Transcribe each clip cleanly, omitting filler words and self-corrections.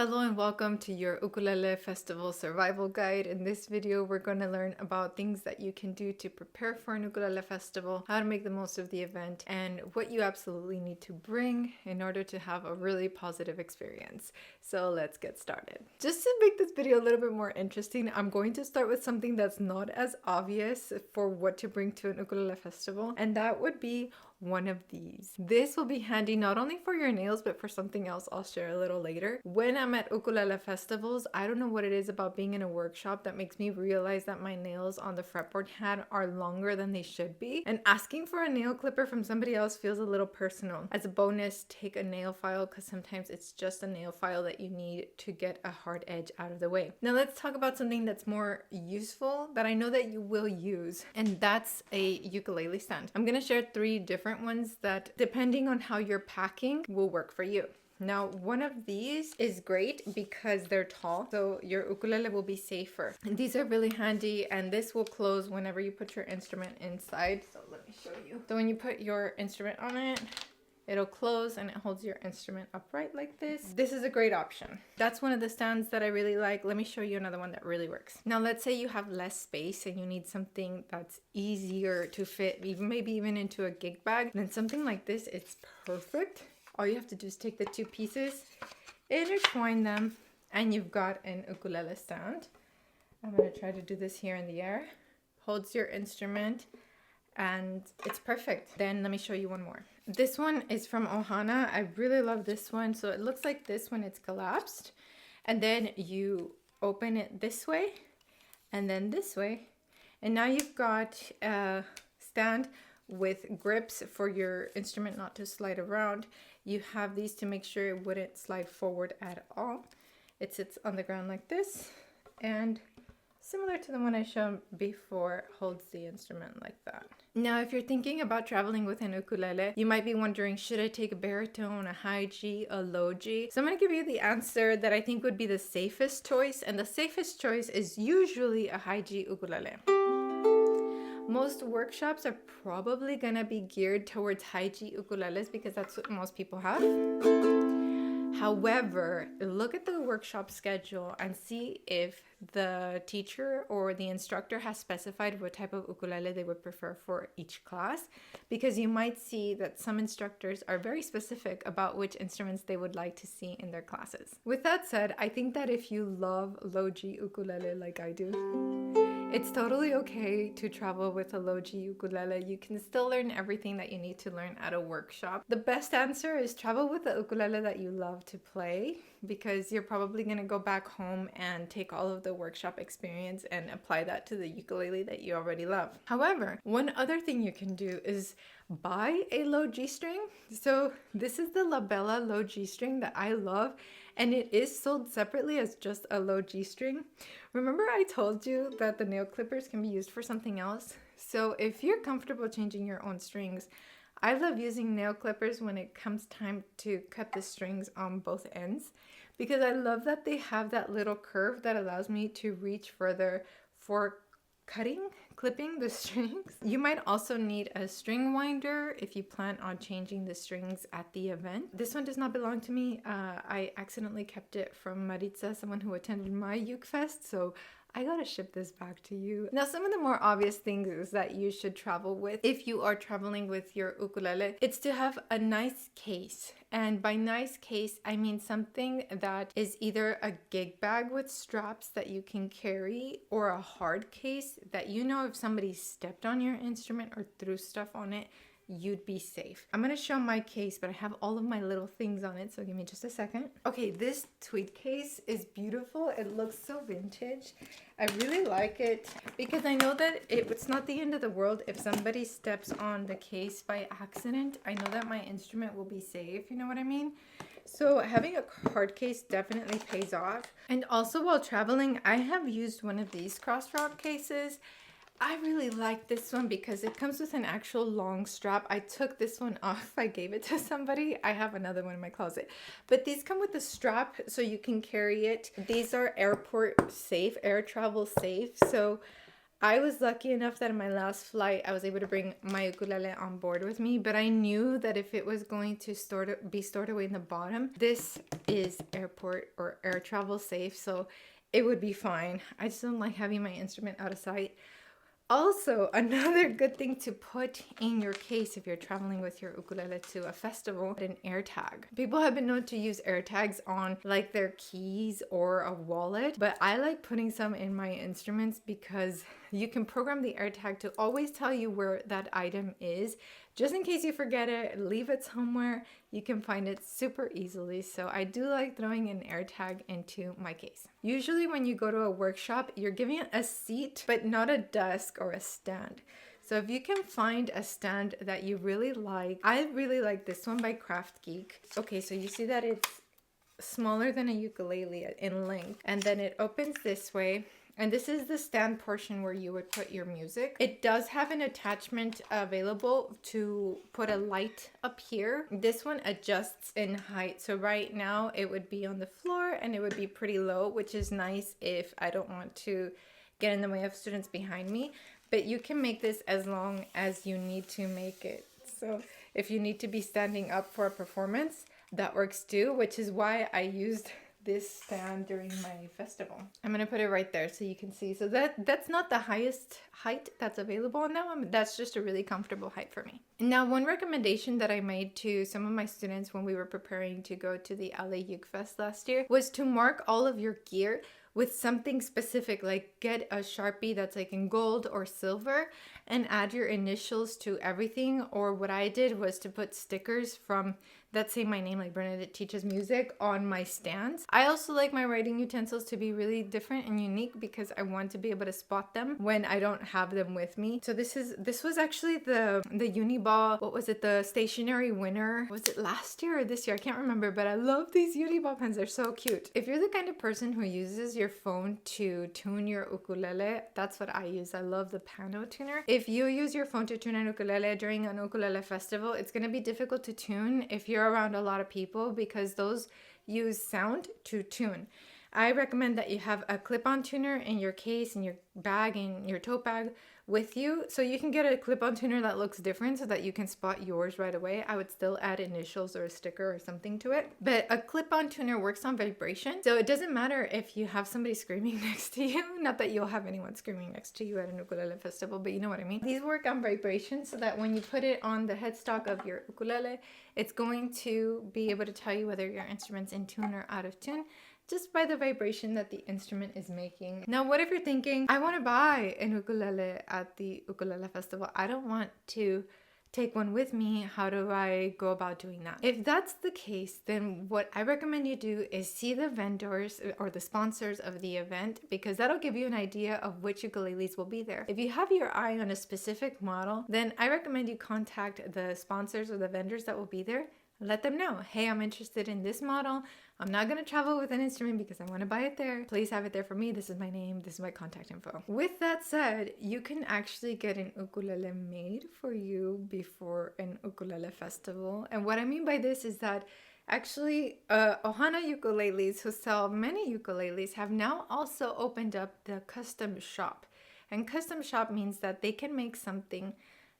Hello and welcome to your Ukulele Festival Survival Guide. In this video, we're going to learn about things that you can do to prepare for an ukulele festival, how to make the most of the event, and what you absolutely need to bring in order to have a really positive experience. So let's get started. Just to make this video a little bit more interesting, I'm going to start with something that's not as obvious for what to bring to an ukulele festival, and that would be one of these. This will be handy not only for your nails, but for something else I'll share a little later. When I'm at ukulele festivals, I don't know what it is about being in a workshop that makes me realize that my nails on the fretboard hat are longer than they should be. And asking for a nail clipper from somebody else feels a little personal. As a bonus, take a nail file because sometimes it's just a nail file that you need to get a hard edge out of the way. Now let's talk about something that's more useful that I know that you will use, and that's a ukulele stand. I'm gonna share 3 different ones that, depending on how you're packing, will work for you. Now, one of these is great because they're tall, so your ukulele will be safer. And these are really handy, and this will close whenever you put your instrument inside. So let me show you. So when you put your instrument on it, it'll close and it holds your instrument upright like this. This is a great option. That's one of the stands that I really like. Let me show you another one that really works. Now, let's say you have less space and you need something that's easier to fit, maybe even into a gig bag. Then something like this, it's perfect. All you have to do is take the 2 pieces, intertwine them, and you've got an ukulele stand. I'm gonna try to do this here in the air. Holds your instrument, and it's perfect. Then let me show you one more. This one is from Ohana. I really love this one. So it looks like this when it's collapsed, and then you open it this way and then this way, and now you've got a stand with grips for your instrument not to slide around. You have these to make sure it wouldn't slide forward at all. It sits on the ground like this, and similar to the one I showed before, holds the instrument like that. Now, if you're thinking about traveling with an ukulele, you might be wondering, should I take a baritone, a high G, a low G? So I'm going to give you the answer that I think would be the safest choice, and the safest choice is usually a high G ukulele. Most workshops are probably going to be geared towards high G ukuleles because that's what most people have. However, look at the workshop schedule and see if the teacher or the instructor has specified what type of ukulele they would prefer for each class, because you might see that some instructors are very specific about which instruments they would like to see in their classes. With that said, I think that if you love low G ukulele like I do, it's totally okay to travel with a low G ukulele. You can still learn everything that you need to learn at a workshop. The best answer is travel with the ukulele that you love to play, because you're probably going to go back home and take all of the workshop experience and apply that to the ukulele that you already love. However, one other thing you can do is buy a low G string. So this is the La Bella low G string that I love, and it is sold separately as just a low G string. Remember I told you that the nail clippers can be used for something else? So if you're comfortable changing your own strings, I love using nail clippers when it comes time to cut the strings on both ends, because I love that they have that little curve that allows me to reach further for clipping the strings. You might also need a string winder if you plan on changing the strings at the event. This one does not belong to me. I accidentally kept it from Maritza, someone who attended my Uke Fest, so I gotta ship this back to you. Now, some of the more obvious things that you should travel with if you are traveling with your ukulele, it's to have a nice case. And by nice case, I mean something that is either a gig bag with straps that you can carry, or a hard case that you know if somebody stepped on your instrument or threw stuff on it, you'd be safe. I'm gonna show my case, but I have all of my little things on it, so give me just a second. Okay, this tweed case is beautiful. It looks so vintage. I really like it because I know that it's not the end of the world if somebody steps on the case by accident. I know that my instrument will be safe, you know what I mean? So having a hard case definitely pays off. And also while traveling, I have used one of these cross-strap cases. I really like this one because it comes with an actual long strap. I took this one off. I gave it to somebody. I have another one in my closet. But these come with a strap so you can carry it. These are airport safe, air travel safe. So I was lucky enough that in my last flight, I was able to bring my ukulele on board with me, but I knew that if it was going to be stored away in the bottom, this is airport or air travel safe, so it would be fine. I just don't like having my instrument out of sight. Also, another good thing to put in your case if you're traveling with your ukulele to a festival, an air tag. People have been known to use air tags on like their keys or a wallet, but I like putting some in my instruments because you can program the air tag to always tell you where that item is. Just in case you forget it, leave it somewhere, you can find it super easily. So I do like throwing an air tag into my case. Usually when you go to a workshop, you're given a seat, but not a desk or a stand. So if you can find a stand that you really like, I really like this one by Craft Geek. Okay, so you see that it's smaller than a ukulele in length, and then it opens this way. And this is the stand portion where you would put your music. It does have an attachment available to put a light up here. This one adjusts in height. So right now it would be on the floor and it would be pretty low, which is nice if I don't want to get in the way of students behind me. But you can make this as long as you need to make it. So if you need to be standing up for a performance, that works too, which is why I used this stand during my festival. I'm gonna put it right there so you can see. So that's not the highest height that's available on that one, that's just a really comfortable height for me. Now, one recommendation that I made to some of my students when we were preparing to go to the LA Uke Fest last year was to mark all of your gear with something specific, like get a Sharpie that's like in gold or silver and add your initials to everything. Or what I did was to put stickers from that say my name, like Bernadette Teaches Music, on my stands. I also like my writing utensils to be really different and unique because I want to be able to spot them when I don't have them with me. So this was actually the Uniball, what was it, the stationary winner? Was it last year or this year? I can't remember, but I love these Uniball pens. They're so cute. If you're the kind of person who uses your phone to tune your ukulele, that's what I use. I love the Pano tuner. If you use your phone to tune an ukulele during an ukulele festival, it's going to be difficult to tune if you're around a lot of people because those use sound to tune. I recommend that you have a clip-on tuner in your case, in your bag, in your tote bag with you, so you can get a clip-on tuner that looks different so that you can spot yours right away. I would still add initials or a sticker or something to it, but a clip-on tuner works on vibration, so it doesn't matter if you have somebody screaming next to you. Not that you'll have anyone screaming next to you at an ukulele festival, but you know what I mean. These work on vibration so that when you put it on the headstock of your ukulele, it's going to be able to tell you whether your instrument's in tune or out of tune, just by the vibration that the instrument is making. Now, what if you're thinking, I want to buy an ukulele at the ukulele festival. I don't want to take one with me. How do I go about doing that? If that's the case, then what I recommend you do is see the vendors or the sponsors of the event, because that'll give you an idea of which ukuleles will be there. If you have your eye on a specific model, then I recommend you contact the sponsors or the vendors that will be there. Let them know, hey, I'm interested in this model. I'm not going to travel with an instrument because I want to buy it there. Please have it there for me. This is my name. This is my contact info. With that said, you can actually get an ukulele made for you before an ukulele festival. And what I mean by this is that actually, Ohana Ukuleles, who sell many ukuleles, have now also opened up the custom shop. And custom shop means that they can make something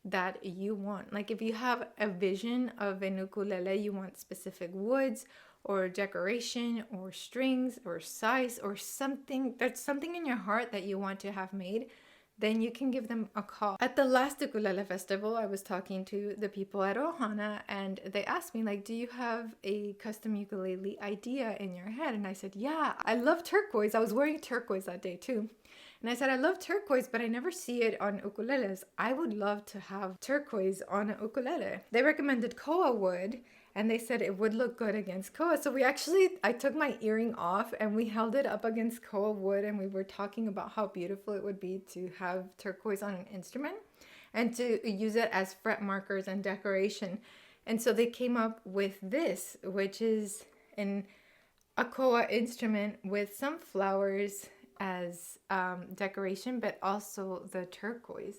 that you want. Like if you have a vision of an ukulele, you want specific woods or decoration or strings or size or something, there's something in your heart that you want to have made, then you can give them a call. At the last ukulele festival, I was talking to the people at Ohana and they asked me, like, do you have a custom ukulele idea in your head? And I said, yeah, I love turquoise. I was wearing turquoise that day too. And I said, I love turquoise, but I never see it on ukuleles. I would love to have turquoise on an ukulele. They recommended koa wood, and they said it would look good against koa. So I took my earring off and we held it up against koa wood, and we were talking about how beautiful it would be to have turquoise on an instrument and to use it as fret markers and decoration. And so they came up with this, which is a koa instrument with some flowers as decoration, but also the turquoise.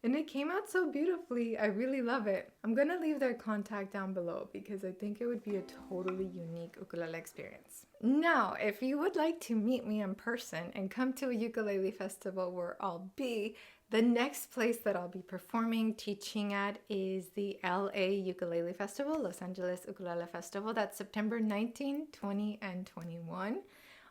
And it came out so beautifully. I really love it. I'm gonna leave their contact down below because I think it would be a totally unique ukulele experience. Now, if you would like to meet me in person and come to a ukulele festival where I'll be, the next place that I'll be performing, teaching at is the LA Ukulele Festival, Los Angeles Ukulele Festival. That's September 19, 20, and 21.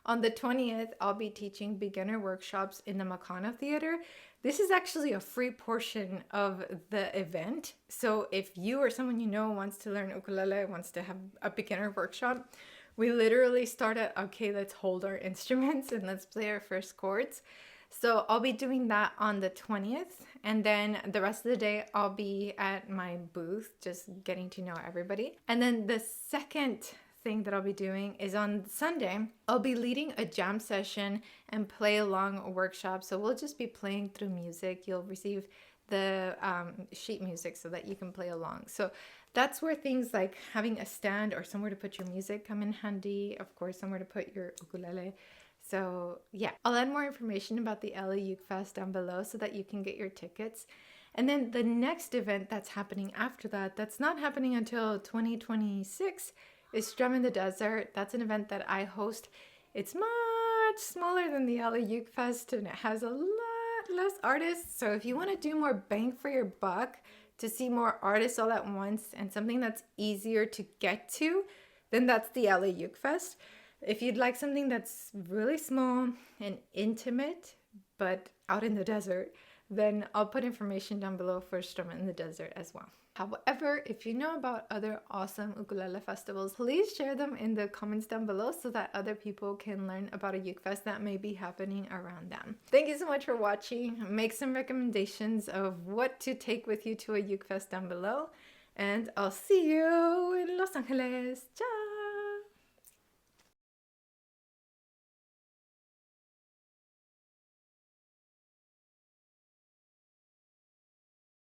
On the 20th, I'll be teaching beginner workshops in the Makana Theater. This is actually a free portion of the event. So if you or someone you know wants to learn ukulele, wants to have a beginner workshop, we literally start at, okay, let's hold our instruments and let's play our first chords. So I'll be doing that on the 20th, and then the rest of the day I'll be at my booth just getting to know everybody. And then the second thing that I'll be doing is on Sunday, I'll be leading a jam session and play along workshop. So we'll just be playing through music. You'll receive the sheet music so that you can play along. So that's where things like having a stand or somewhere to put your music come in handy. Of course, somewhere to put your ukulele. So yeah, I'll add more information about the LA Uke Fest down below so that you can get your tickets. And then the next event that's happening after that, that's not happening until 2026, is Drum in the Desert. That's an event that I host. It's much smaller than the LA Uke Fest and it has a lot less artists. So if you want to do more bang for your buck, to see more artists all at once and something that's easier to get to, then that's the LA Uke Fest. If you'd like something that's really small and intimate, but out in the desert, then I'll put information down below for Strum in the Desert as well. However, if you know about other awesome ukulele festivals, please share them in the comments down below so that other people can learn about a Uke Fest that may be happening around them. Thank you so much for watching. Make some recommendations of what to take with you to a Uke Fest down below, and I'll see you in Los Angeles. Ciao!